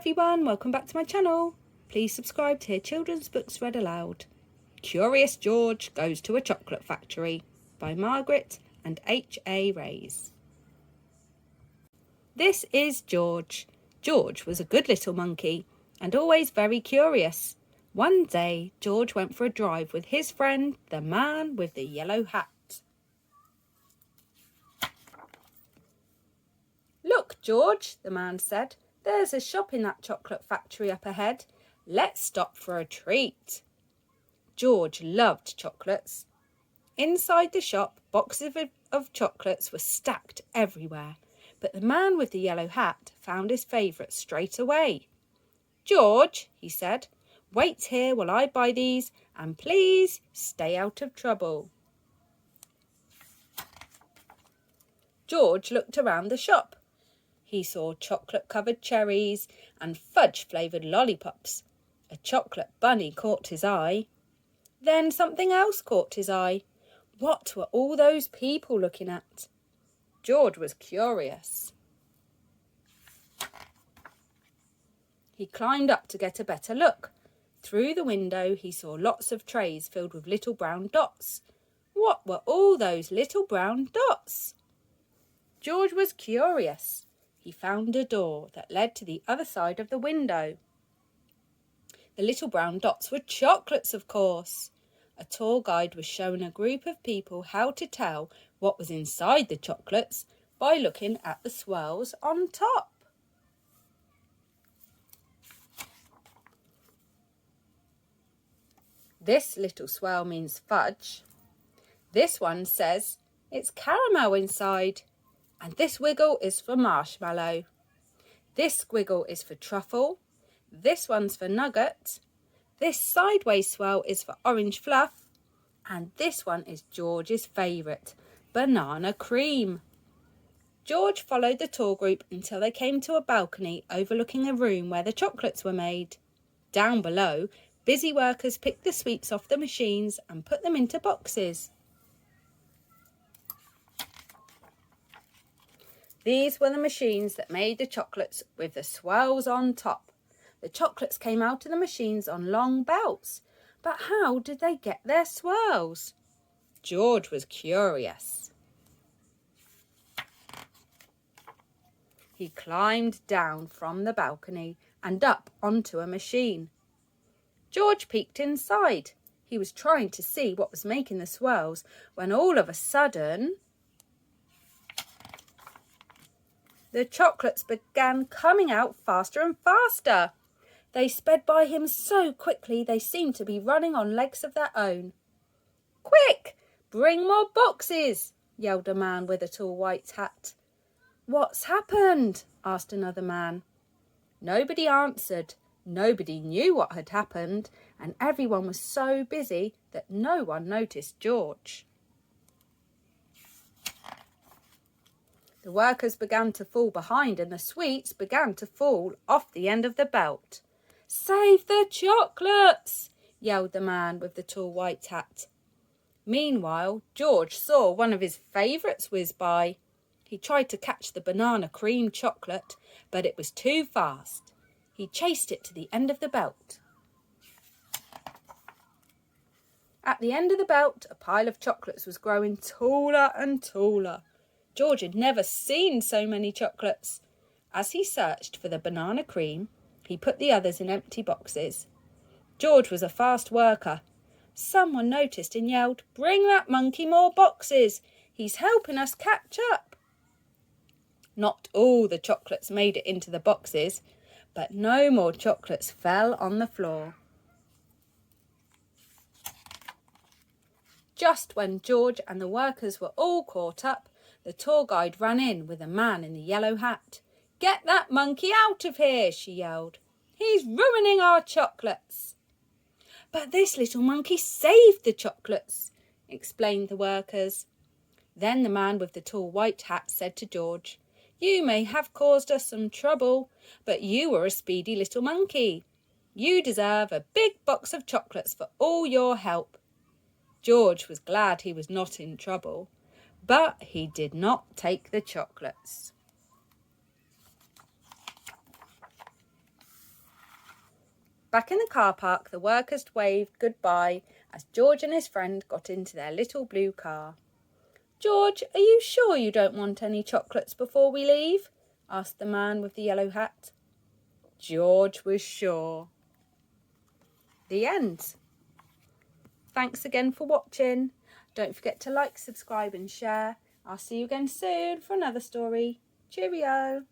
everyone, welcome back to my channel. Please subscribe to hear children's books read aloud. Curious George Goes to a Chocolate Factory by Margaret and H.A Reys. This is George. George was a good little monkey and always very curious. One day George went for a drive with his friend, the man with the yellow hat. "Look, George," the man said, "there's a shop in that chocolate factory up ahead. Let's stop for a treat." George loved chocolates. Inside the shop, boxes of chocolates were stacked everywhere, but the man with the yellow hat found his favourite straight away. "George," he said, "wait here while I buy these, and please stay out of trouble." George looked around the shop. He saw chocolate-covered cherries and fudge-flavoured lollipops. A chocolate bunny caught his eye. Then something else caught his eye. What were all those people looking at? George was curious. He climbed up to get a better look. Through the window he saw lots of trays filled with little brown dots. What were all those little brown dots? George was curious. He found a door that led to the other side of the window. The little brown dots were chocolates, of course. A tour guide was showing a group of people how to tell what was inside the chocolates by looking at the swirls on top. This little swirl means fudge. This one says it's caramel inside. And this wiggle is for marshmallow. This squiggle is for truffle. This one's for nugget. This sideways swirl is for orange fluff. And this one is George's favourite, banana cream. George followed the tour group until they came to a balcony overlooking a room where the chocolates were made. Down below, busy workers picked the sweets off the machines and put them into boxes. These were the machines that made the chocolates with the swirls on top. The chocolates came out of the machines on long belts. But how did they get their swirls? George was curious. He climbed down from the balcony and up onto a machine. George peeked inside. He was trying to see what was making the swirls when all of a sudden the chocolates began coming out faster and faster. They sped by him so quickly they seemed to be running on legs of their own. "Quick, bring more boxes," yelled a man with a tall white hat. "What's happened?" asked another man. Nobody answered. Nobody knew what had happened, and everyone was so busy that no one noticed George. The workers began to fall behind and the sweets began to fall off the end of the belt. "Save the chocolates!" yelled the man with the tall white hat. Meanwhile, George saw one of his favourites whiz by. He tried to catch the banana cream chocolate, but it was too fast. He chased it to the end of the belt. At the end of the belt, a pile of chocolates was growing taller and taller. George had never seen so many chocolates. As he searched for the banana cream, he put the others in empty boxes. George was a fast worker. Someone noticed and yelled, "Bring that monkey more boxes. He's helping us catch up." Not all the chocolates made it into the boxes, but no more chocolates fell on the floor. Just when George and the workers were all caught up, the tour guide ran in with a man in the yellow hat. "Get that monkey out of here," she yelled. "He's ruining our chocolates." "But this little monkey saved the chocolates," explained the workers. Then the man with the tall white hat said to George, "You may have caused us some trouble, but you were a speedy little monkey. You deserve a big box of chocolates for all your help." George was glad he was not in trouble, but he did not take the chocolates. Back in the car park, the workers waved goodbye as George and his friend got into their little blue car. "George, are you sure you don't want any chocolates before we leave?" asked the man with the yellow hat. George was sure. The end. Thanks again for watching. Don't forget to like, subscribe and share. I'll see you again soon for another story. Cheerio.